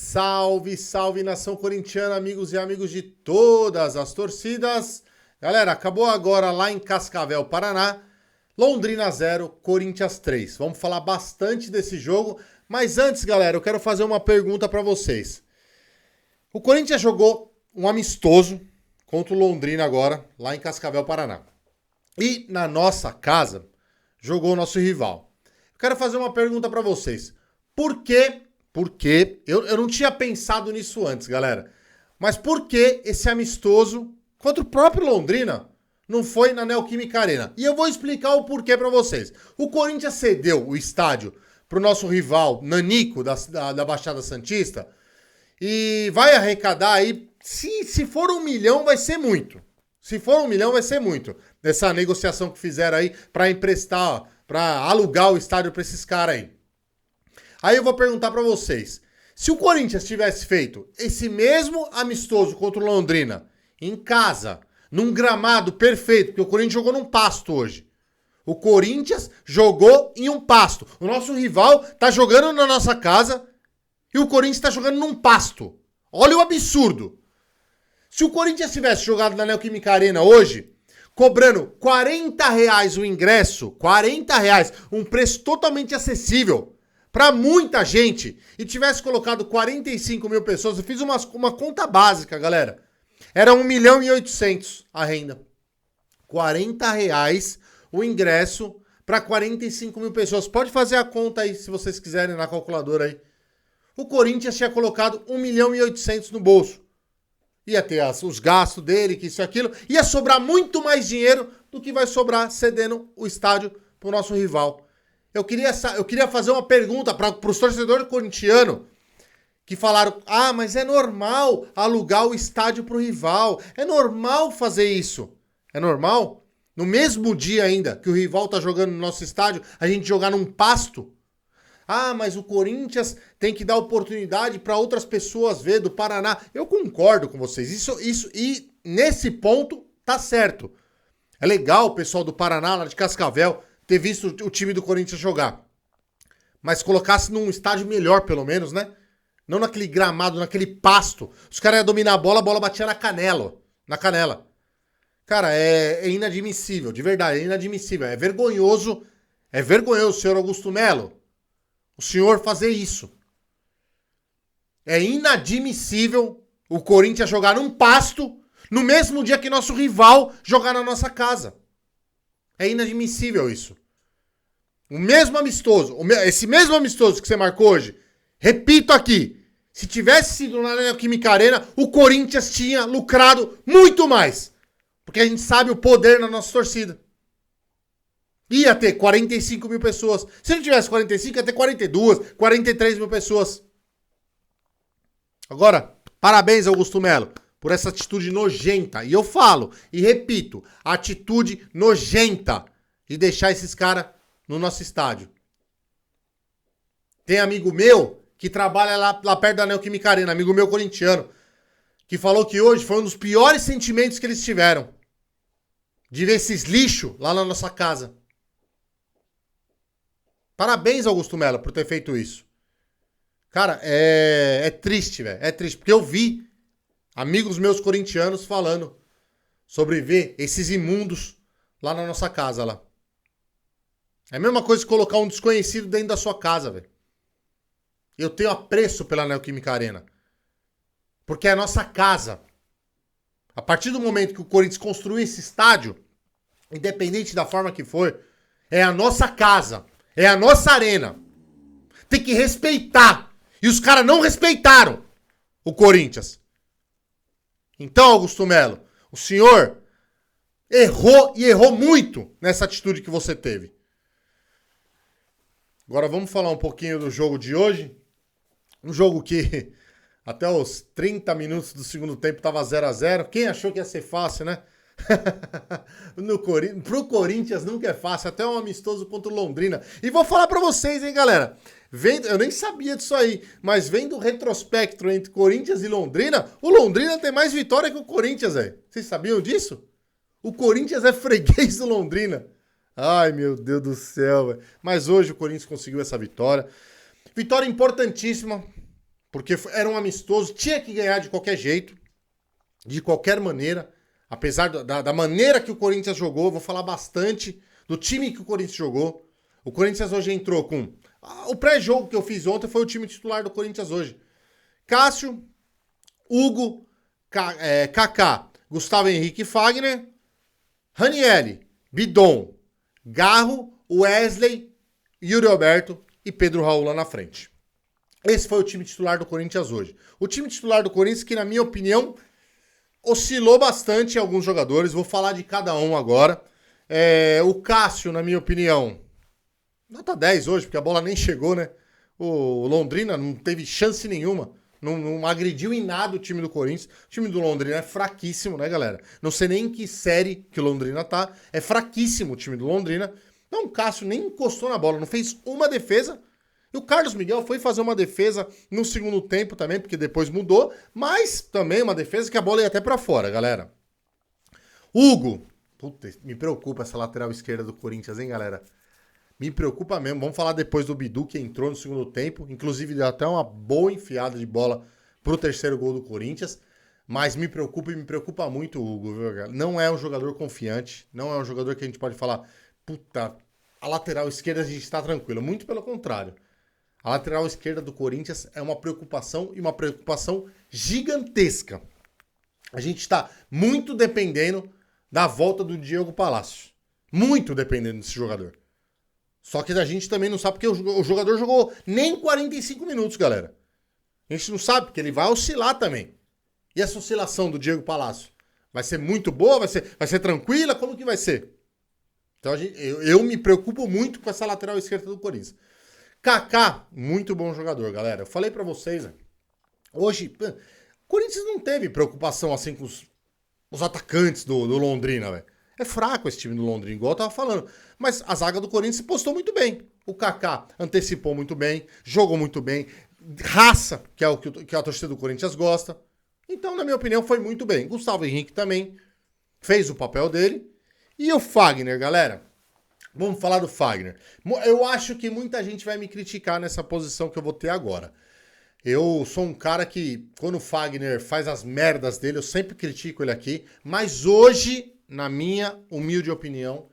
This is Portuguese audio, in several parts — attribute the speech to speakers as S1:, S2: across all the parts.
S1: salve, salve nação corintiana, amigos e amigos de todas as torcidas. Galera, acabou agora lá em Cascavel, Paraná, Londrina 0, Corinthians 3. Vamos falar bastante desse jogo, mas antes, galera, eu quero fazer uma pergunta para vocês. O Corinthians jogou um amistoso contra o Londrina agora, lá em Cascavel, Paraná. E na nossa casa, jogou o nosso rival. Eu quero fazer uma pergunta para vocês. Por quê? Porque eu não tinha pensado nisso antes, galera. Mas por que esse amistoso contra o próprio Londrina não foi na Neoquímica Arena? E eu vou explicar o porquê para vocês. O Corinthians cedeu o estádio para o nosso rival Nanico da Baixada Santista e vai arrecadar aí, se for 1 milhão vai ser muito. Se for 1 milhão vai ser muito. Dessa negociação que fizeram aí para emprestar, para alugar o estádio para esses caras aí. Aí eu vou perguntar pra vocês, se o Corinthians tivesse feito esse mesmo amistoso contra o Londrina, em casa, num gramado perfeito, porque o Corinthians jogou num pasto hoje. O Corinthians jogou em um pasto. O nosso rival tá jogando na nossa casa e o Corinthians tá jogando num pasto. Olha o absurdo. Se o Corinthians tivesse jogado na Neoquímica Arena hoje, cobrando R$40 o ingresso, R$40, um preço totalmente acessível, para muita gente, e tivesse colocado 45 mil pessoas, eu fiz uma conta básica, galera. Era 1.800.000 a renda. R$40 o ingresso para 45 mil pessoas. Pode fazer a conta aí, se vocês quiserem, na calculadora aí. O Corinthians tinha colocado 1.800.000 no bolso. Ia ter os gastos dele, que isso e aquilo. Ia sobrar muito mais dinheiro do que vai sobrar cedendo o estádio pro nosso rival. Eu queria fazer uma pergunta para os torcedores corintianos que falaram, mas é normal alugar o estádio pro rival, é normal fazer isso. É normal? No mesmo dia ainda que o rival tá jogando no nosso estádio, a gente jogar num pasto? Mas o Corinthians tem que dar oportunidade para outras pessoas ver do Paraná. Eu concordo com vocês, isso e nesse ponto tá certo. É legal o pessoal do Paraná, lá de Cascavel, ter visto o time do Corinthians jogar. Mas colocasse num estádio melhor, pelo menos, né? Não naquele gramado, naquele pasto. Os caras iam dominar a bola batia na canela. Cara, é inadmissível, de verdade, é inadmissível. É vergonhoso, senhor Augusto Melo, o senhor fazer isso. É inadmissível o Corinthians jogar num pasto no mesmo dia que nosso rival jogar na nossa casa. É inadmissível isso. Esse mesmo amistoso que você marcou hoje, repito aqui, se tivesse sido na Neoquímica Arena, o Corinthians tinha lucrado muito mais. Porque a gente sabe o poder na nossa torcida. Ia ter 45 mil pessoas. Se não tivesse 45, ia ter 42, 43 mil pessoas. Agora, parabéns, Augusto Melo, por essa atitude nojenta. E eu falo, e repito, atitude nojenta de deixar esses caras no nosso estádio. Tem amigo meu que trabalha lá perto da Neoquímica Arena, amigo meu corintiano, que falou que hoje foi um dos piores sentimentos que eles tiveram. De ver esses lixos lá na nossa casa. Parabéns, Augusto Melo, por ter feito isso. Cara, é triste, velho. É triste, porque eu vi amigos meus corintianos falando sobre ver esses imundos lá na nossa casa, lá. É a mesma coisa que colocar um desconhecido dentro da sua casa, velho. Eu tenho apreço pela Neoquímica Arena. Porque é a nossa casa. A partir do momento que o Corinthians construiu esse estádio, independente da forma que for, é a nossa casa. É a nossa arena. Tem que respeitar. E os caras não respeitaram o Corinthians. Então, Augusto Melo, o senhor errou e errou muito nessa atitude que você teve. Agora vamos falar um pouquinho do jogo de hoje. Um jogo que até os 30 minutos do segundo tempo estava 0-0. Quem achou que ia ser fácil, né? Pro Corinthians nunca é fácil, até um amistoso contra o Londrina. E vou falar pra vocês, hein, galera. Eu nem sabia disso aí, mas vendo o retrospecto entre Corinthians e Londrina, o Londrina tem mais vitória que o Corinthians, velho. Vocês sabiam disso? O Corinthians é freguês do Londrina. Ai, meu Deus do céu, velho. Mas hoje o Corinthians conseguiu essa vitória. Vitória importantíssima porque era um amistoso, tinha que ganhar de qualquer jeito, de qualquer maneira, apesar da maneira que o Corinthians jogou, vou falar bastante do time que o Corinthians jogou. O Corinthians hoje entrou com... O pré-jogo que eu fiz ontem foi o time titular do Corinthians hoje. Cássio, Hugo, Kaká, Gustavo Henrique e Fagner, Ranieri, Bidon, Garro, Wesley, Yuri Alberto e Pedro Raul lá na frente. Esse foi o time titular do Corinthians hoje. O time titular do Corinthians que, na minha opinião, oscilou bastante em alguns jogadores. Vou falar de cada um agora. O Cássio, na minha opinião, nota 10 hoje, porque a bola nem chegou, né? O Londrina não teve chance nenhuma. Não agrediu em nada o time do Corinthians. O time do Londrina é fraquíssimo, né, galera? Não sei nem em que série que o Londrina tá. É fraquíssimo o time do Londrina. Não, o Cássio nem encostou na bola, não fez uma defesa. E o Carlos Miguel foi fazer uma defesa no segundo tempo também, porque depois mudou. Mas também uma defesa que a bola ia até pra fora, galera. Hugo. Puta, me preocupa essa lateral esquerda do Corinthians, hein, galera? Me preocupa mesmo. Vamos falar depois do Bidu, que entrou no segundo tempo. Inclusive, deu até uma boa enfiada de bola pro terceiro gol do Corinthians. Mas me preocupa e me preocupa muito o Hugo, viu, galera? Não é um jogador confiante. Não é um jogador que a gente pode falar, puta, a lateral esquerda a gente está tranquilo. Muito pelo contrário. A lateral esquerda do Corinthians é uma preocupação e uma preocupação gigantesca. A gente está muito dependendo da volta do Diego Palacio. Muito dependendo desse jogador. Só que a gente também não sabe porque o jogador jogou nem 45 minutos, galera. A gente não sabe porque ele vai oscilar também. E essa oscilação do Diego Palacio? Vai ser muito boa? Vai ser tranquila? Como que vai ser? Então eu me preocupo muito com essa lateral esquerda do Corinthians. Kaká, muito bom jogador, galera. Eu falei pra vocês, né? Hoje, o Corinthians não teve preocupação assim com os atacantes do Londrina, velho. É fraco esse time do Londrina, igual eu tava falando. Mas a zaga do Corinthians se postou muito bem. O Kaká antecipou muito bem, jogou muito bem. Raça, que é o que a torcida do Corinthians gosta. Então, na minha opinião, foi muito bem. Gustavo Henrique também fez o papel dele. E o Fagner, galera? Vamos falar do Fagner. Eu acho que muita gente vai me criticar nessa posição que eu vou ter agora. Eu sou um cara que, quando o Fagner faz as merdas dele, eu sempre critico ele aqui. Mas hoje, na minha humilde opinião,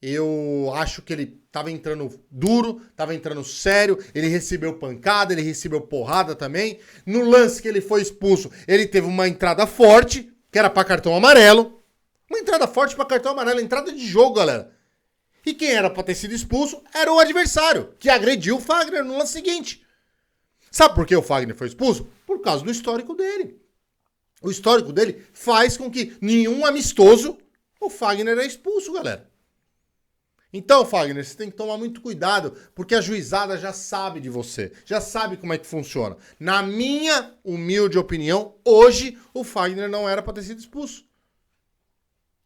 S1: eu acho que ele tava entrando duro, tava entrando sério, ele recebeu pancada, ele recebeu porrada também. No lance que ele foi expulso, ele teve uma entrada forte, que era pra cartão amarelo. Uma entrada forte pra cartão amarelo, entrada de jogo, galera. E quem era pra ter sido expulso era o adversário, que agrediu o Fagner no lance seguinte. Sabe por que o Fagner foi expulso? Por causa do histórico dele. O histórico dele faz com que nenhum amistoso o Fagner é expulso, galera. Então, Fagner, você tem que tomar muito cuidado, porque a juizada já sabe de você, já sabe como é que funciona. Na minha humilde opinião, hoje o Fagner não era pra ter sido expulso.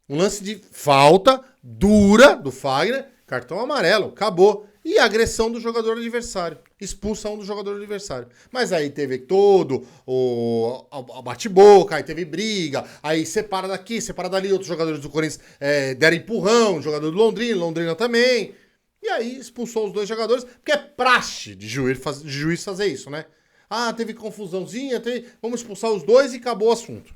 S1: Um lance de falta dura do Fagner, cartão amarelo, acabou. E agressão do jogador adversário, expulsão do jogador adversário. Mas aí teve todo o bate-boca, aí teve briga, aí separa daqui, separa dali, outros jogadores do Corinthians deram empurrão, jogador do Londrina também. E aí expulsou os dois jogadores, porque é praxe de juiz fazer isso, né? Ah, teve confusãozinha, vamos expulsar os dois e acabou o assunto.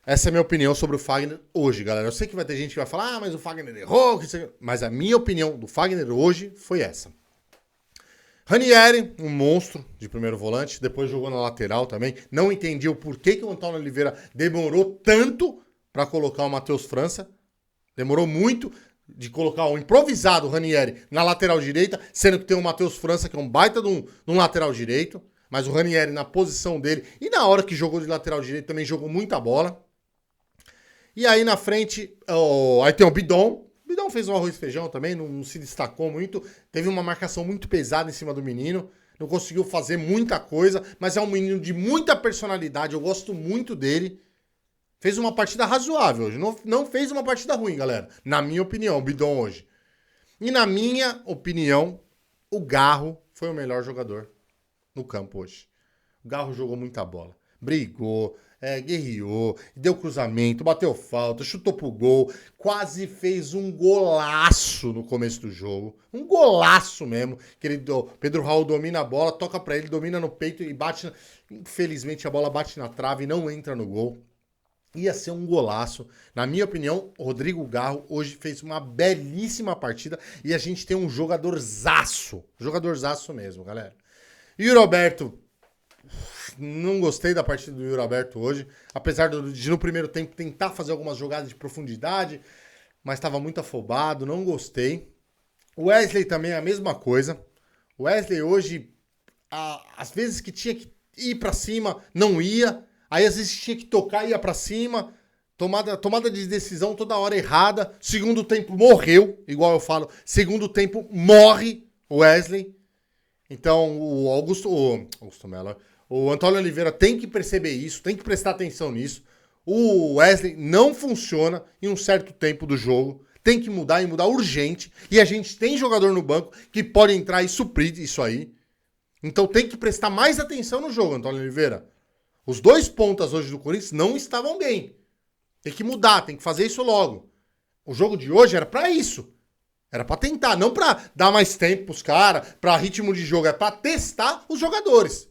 S1: Essa é a minha opinião sobre o Fagner hoje, galera. Eu sei que vai ter gente que vai falar, mas o Fagner errou. Mas a minha opinião do Fagner hoje foi essa. Ranieri, um monstro de primeiro volante, depois jogou na lateral também. Não entendi o porquê que o Antônio Oliveira demorou tanto para colocar o Matheus França. Demorou muito de colocar o improvisado Ranieri na lateral direita, sendo que tem o Matheus França, que é um baita de um lateral direito. Mas o Ranieri, na posição dele, e na hora que jogou de lateral direito, também jogou muita bola. E aí na frente, aí tem o Bidon. O Bidon fez um arroz e feijão também, não se destacou muito. Teve uma marcação muito pesada em cima do menino. Não conseguiu fazer muita coisa, mas é um menino de muita personalidade. Eu gosto muito dele. Fez uma partida razoável hoje. Não fez uma partida ruim, galera. Na minha opinião, o Bidon hoje. E na minha opinião, o Garro foi o melhor jogador no campo hoje. O Garro jogou muita bola. brigou, guerreou, deu cruzamento, bateu falta, chutou pro gol, quase fez um golaço no começo do jogo. Um golaço mesmo. Pedro Raul domina a bola, toca pra ele, domina no peito e bate. Infelizmente a bola bate na trave e não entra no gol. Ia ser um golaço. Na minha opinião, o Rodrigo Garro hoje fez uma belíssima partida e a gente tem um jogadorzaço. Jogadorzaço mesmo, galera. E o Roberto, não gostei da partida do Yuri Alberto hoje, apesar de no primeiro tempo tentar fazer algumas jogadas de profundidade, mas estava muito afobado, não gostei. O Wesley também é a mesma coisa. O Wesley hoje, às vezes que tinha que ir para cima, não ia. Aí às vezes tinha que tocar e ia pra cima. Tomada de decisão toda hora errada. Segundo tempo morreu, igual eu falo. Segundo tempo morre o Wesley. Então o Augusto Mello, o Antônio Oliveira tem que perceber isso, tem que prestar atenção nisso. O Wesley não funciona em um certo tempo do jogo. Tem que mudar e mudar urgente. E a gente tem jogador no banco que pode entrar e suprir isso aí. Então tem que prestar mais atenção no jogo, Antônio Oliveira. Os dois pontas hoje do Corinthians não estavam bem. Tem que mudar, tem que fazer isso logo. O jogo de hoje era pra isso. Era pra tentar, não pra dar mais tempo pros caras, pra ritmo de jogo. É pra testar os jogadores.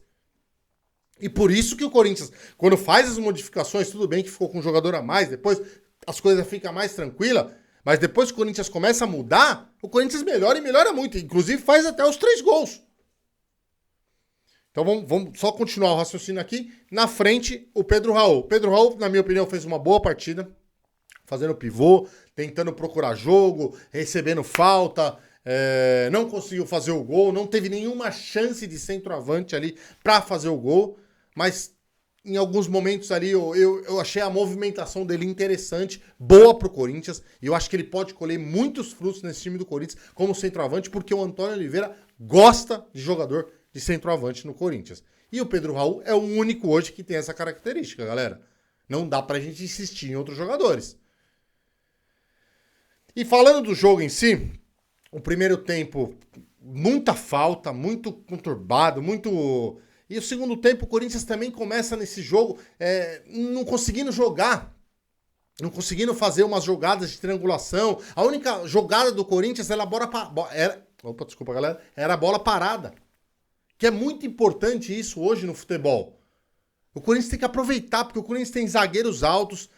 S1: E por isso que o Corinthians, quando faz as modificações, tudo bem que ficou com um jogador a mais, depois as coisas ficam mais tranquilas, mas depois que o Corinthians começa a mudar, o Corinthians melhora e melhora muito. Inclusive faz até os 3 gols. Então vamos só continuar o raciocínio aqui. Na frente, o Pedro Raul. O Pedro Raul, na minha opinião, fez uma boa partida. Fazendo pivô, tentando procurar jogo, recebendo falta. Não conseguiu fazer o gol. Não teve nenhuma chance de centroavante ali para fazer o gol. Mas em alguns momentos ali eu achei a movimentação dele interessante, boa pro Corinthians. E eu acho que ele pode colher muitos frutos nesse time do Corinthians como centroavante, porque o Antônio Oliveira gosta de jogador de centroavante no Corinthians. E o Pedro Raul é o único hoje que tem essa característica, galera. Não dá pra gente insistir em outros jogadores. E falando do jogo em si, o primeiro tempo, muita falta, muito conturbado, muito... E o segundo tempo, o Corinthians também começa nesse jogo não conseguindo jogar. Não conseguindo fazer umas jogadas de triangulação. A única jogada do Corinthians era a bola parada. Que é muito importante isso hoje no futebol. O Corinthians tem que aproveitar, porque o Corinthians tem zagueiros altos,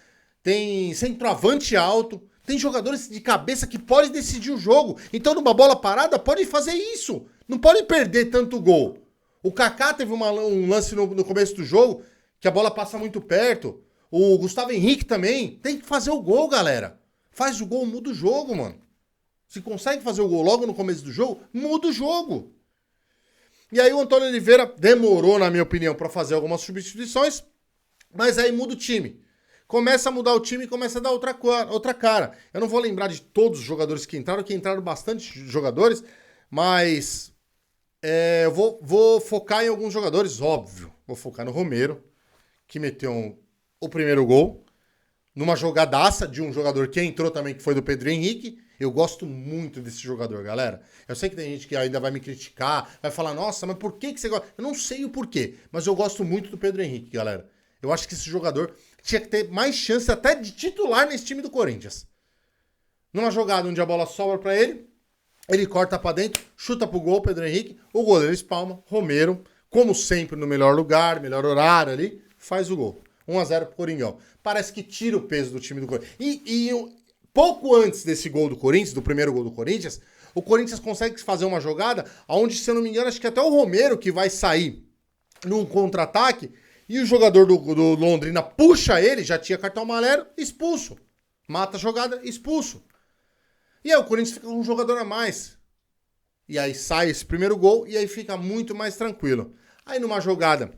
S1: tem centroavante alto, tem jogadores de cabeça que podem decidir o jogo. Então, numa bola parada, pode fazer isso. Não pode perder tanto gol. O Kaká teve um lance no começo do jogo, que a bola passa muito perto. O Gustavo Henrique também. Tem que fazer o gol, galera. Faz o gol, muda o jogo, mano. Se consegue fazer o gol logo no começo do jogo, muda o jogo. E aí o Antônio Oliveira demorou, na minha opinião, para fazer algumas substituições, mas aí muda o time. Começa a mudar o time e começa a dar outra cara. Eu não vou lembrar de todos os jogadores que entraram bastante jogadores, mas eu vou focar em alguns jogadores, óbvio. Vou focar no Romero, que meteu o primeiro gol, numa jogadaça de um jogador que entrou também, que foi do Pedro Henrique. Eu gosto muito desse jogador, galera. Eu sei que tem gente que ainda vai me criticar, vai falar, nossa, mas por que você gosta? Eu não sei o porquê, mas eu gosto muito do Pedro Henrique, galera. Eu acho que esse jogador tinha que ter mais chance até de titular nesse time do Corinthians. Numa jogada onde a bola sobra pra ele corta pra dentro, chuta pro gol, Pedro Henrique, o goleiro espalma, Romero, como sempre no melhor lugar, melhor horário ali, faz o gol. 1-0 pro Coringão. Parece que tira o peso do time do Corinthians. Pouco antes desse gol do Corinthians, do primeiro gol do Corinthians, o Corinthians consegue fazer uma jogada onde, se eu não me engano, acho que até o Romero que vai sair num contra-ataque e o jogador do Londrina puxa ele, já tinha cartão amarelo, expulso. Mata a jogada, expulso. E aí o Corinthians fica com um jogador a mais. E aí sai esse primeiro gol e aí fica muito mais tranquilo. Aí numa jogada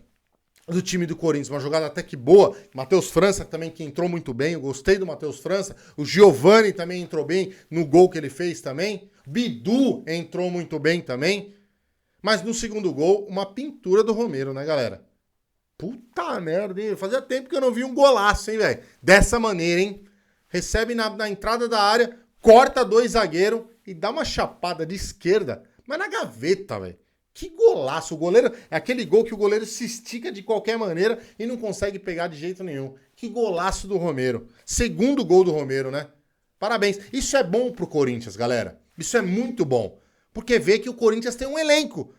S1: do time do Corinthians, uma jogada até que boa, Matheus França também, que entrou muito bem, eu gostei do Matheus França, o Giovani também entrou bem no gol que ele fez também, Bidu entrou muito bem também, mas no segundo gol, uma pintura do Romero, né, galera? Puta merda, hein? Fazia tempo que eu não vi um golaço, hein, velho? Dessa maneira, hein? Recebe na entrada da área, corta 2 zagueiros e dá uma chapada de esquerda, mas na gaveta, velho. Que golaço! O goleiro é aquele gol que o goleiro se estica de qualquer maneira e não consegue pegar de jeito nenhum. Que golaço do Romero. Segundo gol do Romero, né? Parabéns. Isso é bom pro Corinthians, galera. Isso é muito bom. Porque vê que o Corinthians tem um elenco.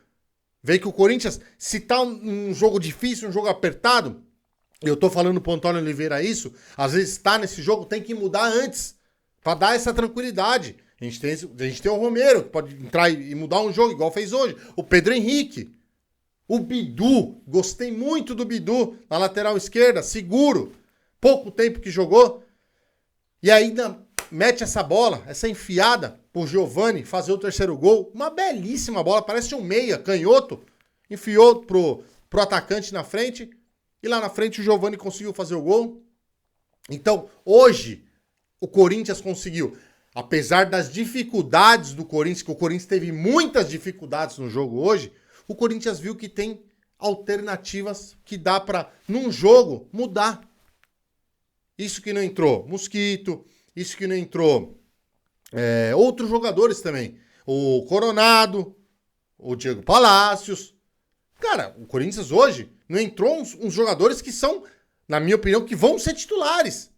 S1: Vê que o Corinthians, se tá um jogo difícil, um jogo apertado, eu tô falando pro Antônio Oliveira isso, às vezes tá nesse jogo, tem que mudar antes. Pra dar essa tranquilidade. A gente tem o Romero, que pode entrar e mudar um jogo, igual fez hoje. O Pedro Henrique. O Bidu. Gostei muito do Bidu na lateral esquerda, seguro. Pouco tempo que jogou. E ainda mete essa bola, essa enfiada pro Giovani fazer o terceiro gol. Uma belíssima bola, parece um meia, canhoto. Enfiou pro atacante na frente. E lá na frente o Giovani conseguiu fazer o gol. Então, hoje, o Corinthians conseguiu... Apesar das dificuldades do Corinthians, que o Corinthians teve muitas dificuldades no jogo hoje, o Corinthians viu que tem alternativas que dá para, num jogo, mudar. Isso que não entrou Mosquito, isso que não entrou outros jogadores também. O Coronado, o Diego Palacios. Cara, o Corinthians hoje não entrou uns jogadores que são, na minha opinião, que vão ser titulares.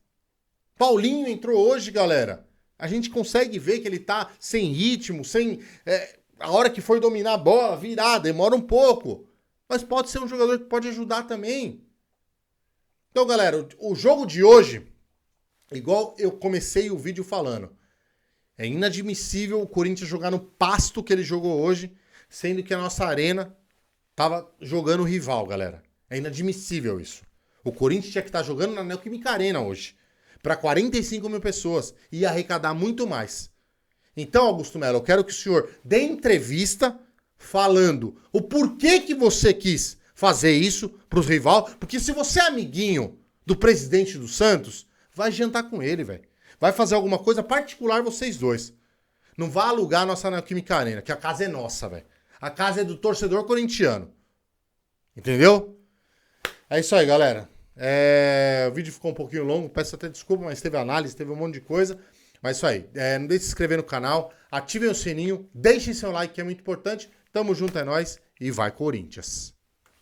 S1: Paulinho entrou hoje, galera. A gente consegue ver que ele tá sem ritmo, sem... a hora que for dominar a bola, virar, demora um pouco. Mas pode ser um jogador que pode ajudar também. Então, galera, o jogo de hoje, igual eu comecei o vídeo falando, é inadmissível o Corinthians jogar no pasto que ele jogou hoje, sendo que a nossa arena tava jogando o rival, galera. É inadmissível isso. O Corinthians tinha que estar jogando na Neoquímica Arena hoje. Para 45 mil pessoas e arrecadar muito mais. Então, Augusto Melo, eu quero que o senhor dê entrevista falando o porquê que você quis fazer isso para os rivais, porque se você é amiguinho do presidente do Santos, vai jantar com ele, velho. Vai fazer alguma coisa particular vocês dois. Não vá alugar a nossa Neoquímica Arena, que a casa é nossa, velho. A casa é do torcedor corintiano. Entendeu? É isso aí, galera. O vídeo ficou um pouquinho longo, peço até desculpa, mas teve análise, teve um monte de coisa. Mas isso aí, não deixe de se inscrever no canal, ativem o sininho, deixem seu like que é muito importante. Tamo junto, é nóis e vai Corinthians!